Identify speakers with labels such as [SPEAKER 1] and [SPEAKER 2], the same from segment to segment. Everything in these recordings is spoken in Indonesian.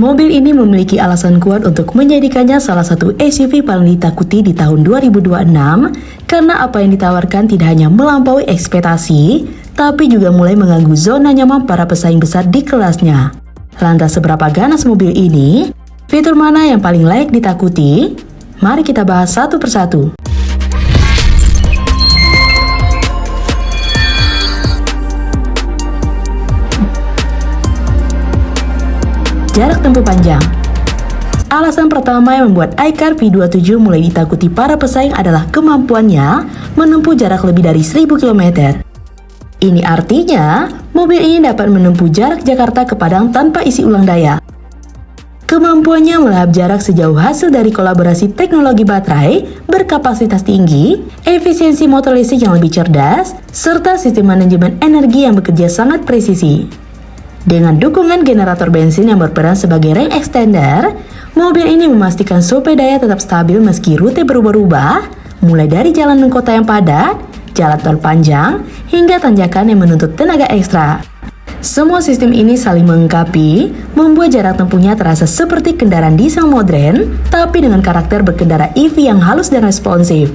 [SPEAKER 1] Mobil ini memiliki alasan kuat untuk menjadikannya salah satu SUV paling ditakuti di tahun 2026 karena apa yang ditawarkan tidak hanya melampaui ekspektasi, tapi juga mulai mengganggu zona nyaman para pesaing besar di kelasnya. Lantas seberapa ganas mobil ini? Fitur mana yang paling layak ditakuti? Mari kita bahas satu persatu. Jarak tempuh panjang. Alasan pertama yang membuat iCar V27 mulai ditakuti para pesaing adalah kemampuannya menempuh jarak lebih dari 1000 km. Ini artinya, mobil ini dapat menempuh jarak Jakarta ke Padang tanpa isi ulang daya. Kemampuannya melahap jarak sejauh hasil dari kolaborasi teknologi baterai berkapasitas tinggi, efisiensi motor listrik yang lebih cerdas, serta sistem manajemen energi yang bekerja sangat presisi. Dengan dukungan generator bensin yang berperan sebagai range extender, mobil ini memastikan suplai daya tetap stabil meski rute berubah-ubah, mulai dari jalan kota yang padat, jalan tol panjang, hingga tanjakan yang menuntut tenaga ekstra. Semua sistem ini saling melengkapi, membuat jarak tempuhnya terasa seperti kendaraan diesel modern, tapi dengan karakter berkendara EV yang halus dan responsif.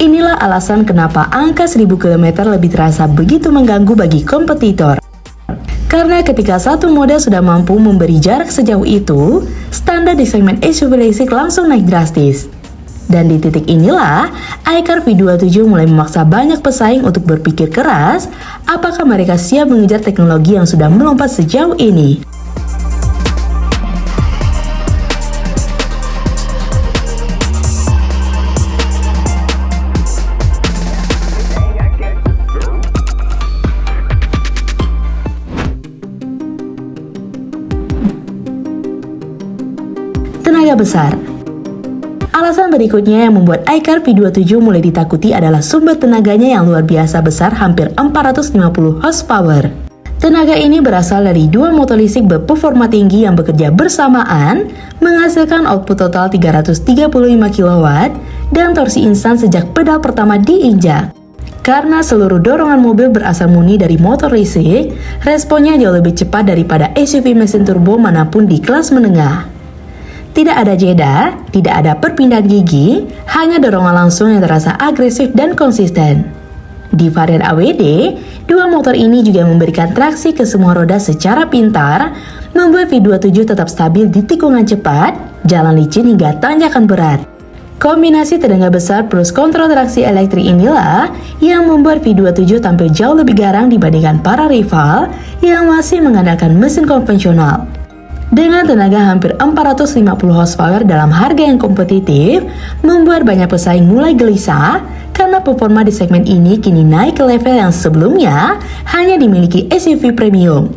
[SPEAKER 1] Inilah alasan kenapa angka 1000 km lebih terasa begitu mengganggu bagi kompetitor. Karena ketika satu model sudah mampu memberi jarak sejauh itu, standar di segmen SUV listrik langsung naik drastis. Dan di titik inilah, iCar V27 mulai memaksa banyak pesaing untuk berpikir keras, apakah mereka siap mengejar teknologi yang sudah melompat sejauh ini. Tenaga besar. Alasan berikutnya yang membuat iCar V27 mulai ditakuti adalah sumber tenaganya yang luar biasa besar, hampir 450 horsepower. Tenaga ini berasal dari dua motor listrik berperforma tinggi yang bekerja bersamaan, menghasilkan output total 335 kW dan torsi instan sejak pedal pertama diinjak. Karena seluruh dorongan mobil berasal murni dari motor listrik, responnya jauh lebih cepat daripada SUV mesin turbo manapun di kelas menengah. Tidak ada jeda, tidak ada perpindahan gigi, hanya dorongan langsung yang terasa agresif dan konsisten. Di varian AWD, dua motor ini juga memberikan traksi ke semua roda secara pintar, membuat V27 tetap stabil di tikungan cepat, jalan licin hingga tanjakan berat. Kombinasi tenaga besar plus kontrol traksi elektrik inilah yang membuat V27 tampil jauh lebih garang dibandingkan para rival yang masih mengandalkan mesin konvensional. Dengan tenaga hampir 450 horsepower dalam harga yang kompetitif, membuat banyak pesaing mulai gelisah karena performa di segmen ini kini naik ke level yang sebelumnya hanya dimiliki SUV premium.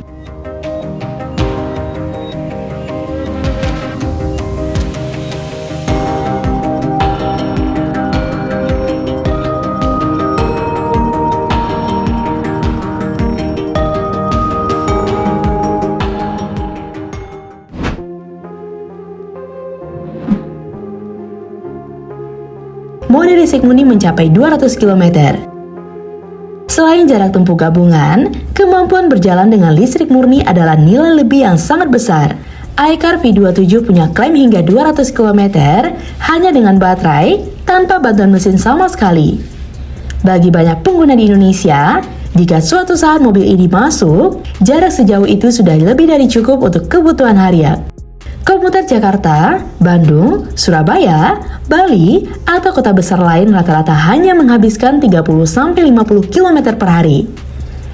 [SPEAKER 1] Mode listrik murni mencapai 200 km. Selain jarak tempuh gabungan, kemampuan berjalan dengan listrik murni adalah nilai lebih yang sangat besar. iCar V27 punya klaim hingga 200 km hanya dengan baterai tanpa bantuan mesin sama sekali. Bagi banyak pengguna di Indonesia, jika suatu saat mobil ini masuk, jarak sejauh itu sudah lebih dari cukup untuk kebutuhan harian. Komuter Jakarta, Bandung, Surabaya, Bali, atau kota besar lain rata-rata hanya menghabiskan 30-50 km per hari.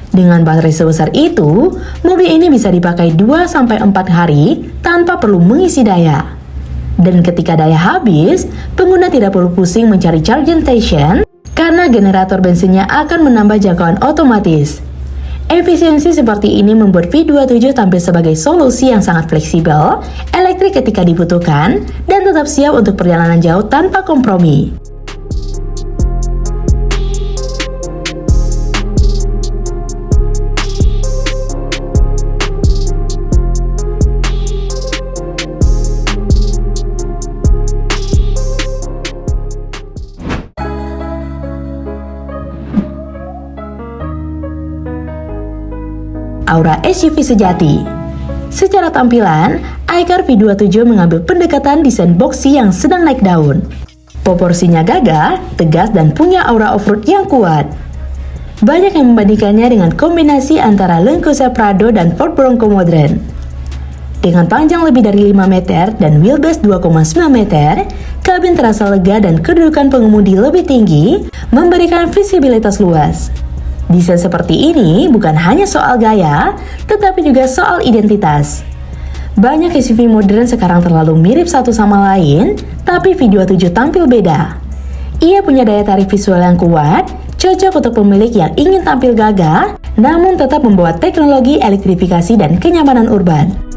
[SPEAKER 1] Dengan baterai sebesar itu, mobil ini bisa dipakai 2-4 hari tanpa perlu mengisi daya. Dan ketika daya habis, pengguna tidak perlu pusing mencari charging station karena generator bensinnya akan menambah jangkauan otomatis. Efisiensi seperti ini membuat V27 tampil sebagai solusi yang sangat fleksibel, elektrik ketika dibutuhkan, dan tetap siap untuk perjalanan jauh tanpa kompromi. Aura SUV sejati. Secara tampilan, iCar V27 mengambil pendekatan desain boxy yang sedang naik daun. Proporsinya gagah, tegas, dan punya aura off-road yang kuat. Banyak yang membandingkannya dengan kombinasi antara Land Cruiser Prado dan Ford Bronco modern. Dengan panjang lebih dari 5 meter dan wheelbase 2,9 meter, kabin terasa lega dan kedudukan pengemudi lebih tinggi, memberikan visibilitas luas. Desain seperti ini bukan hanya soal gaya, tetapi juga soal identitas. Banyak SUV modern sekarang terlalu mirip satu sama lain, tapi V27 tampil beda. Ia punya daya tarik visual yang kuat, cocok untuk pemilik yang ingin tampil gagah, namun tetap membawa teknologi elektrifikasi dan kenyamanan urban.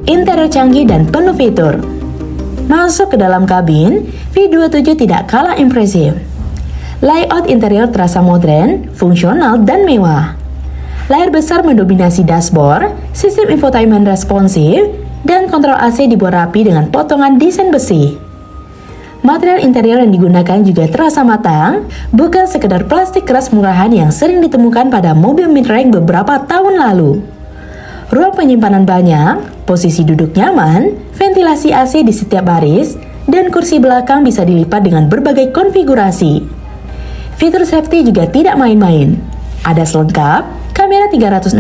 [SPEAKER 1] Interior canggih dan penuh fitur. Masuk ke dalam kabin, V27 tidak kalah impresif. Layout interior terasa modern, fungsional, dan mewah. Layar besar mendominasi dashboard, sistem infotainment responsif, dan kontrol AC dibuat rapi dengan potongan desain besi. Material interior yang digunakan juga terasa matang, bukan sekedar plastik keras murahan yang sering ditemukan pada mobil mid-range beberapa tahun lalu. Ruang penyimpanan banyak, posisi duduk nyaman, ventilasi AC di setiap baris, dan kursi belakang bisa dilipat dengan berbagai konfigurasi. Fitur safety juga tidak main-main. Ada selengkap, kamera 360,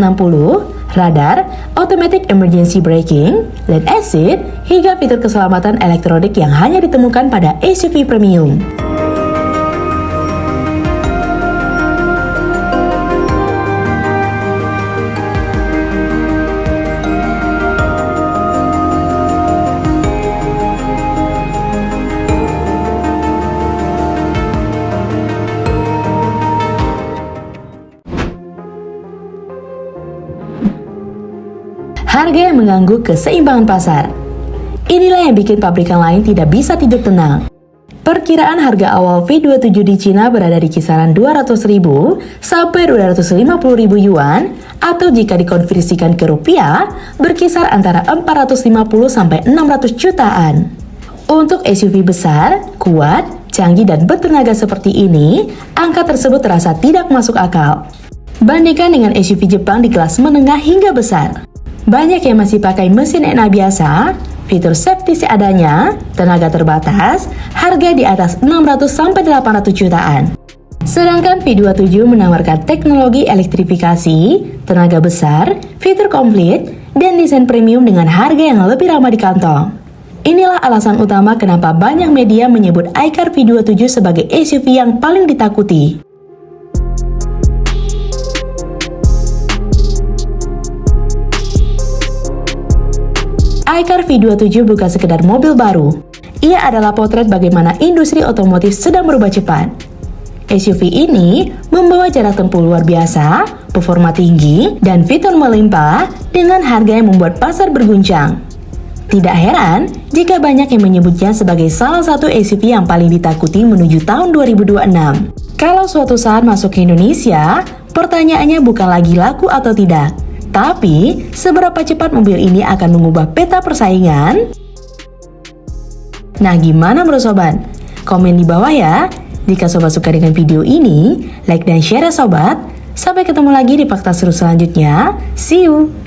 [SPEAKER 1] radar, automatic emergency braking, lane assist, hingga fitur keselamatan elektronik yang hanya ditemukan pada SUV premium. Harga yang mengganggu keseimbangan pasar. Inilah yang bikin pabrikan lain tidak bisa tidur tenang. Perkiraan harga awal V27 di Cina berada di kisaran 200.000 sampai 250.000 yuan, atau jika dikonversikan ke rupiah, berkisar antara 450 sampai 600 jutaan. Untuk SUV besar, kuat, canggih, dan bertenaga seperti ini, angka tersebut terasa tidak masuk akal. Bandingkan dengan SUV Jepang di kelas menengah hingga besar. Banyak yang masih pakai mesin NA biasa, fitur safety seadanya, tenaga terbatas, harga di atas 600-800 jutaan. Sedangkan V27 menawarkan teknologi elektrifikasi, tenaga besar, fitur komplit, dan desain premium dengan harga yang lebih ramah di kantong. Inilah alasan utama kenapa banyak media menyebut iCar V27 sebagai SUV yang paling ditakuti. iCar V27 bukan sekedar mobil baru. Ia adalah potret bagaimana industri otomotif sedang berubah cepat. SUV ini membawa jarak tempuh luar biasa, performa tinggi, dan fitur melimpah dengan harga yang membuat pasar berguncang. Tidak heran jika banyak yang menyebutnya sebagai salah satu SUV yang paling ditakuti menuju tahun 2026. Kalau suatu saat masuk ke Indonesia, pertanyaannya bukan lagi laku atau tidak, tapi, seberapa cepat mobil ini akan mengubah peta persaingan? Nah, gimana menurut sobat? Komen di bawah ya. Jika sobat suka dengan video ini, like dan share ya sobat. Sampai ketemu lagi di fakta seru selanjutnya. See you!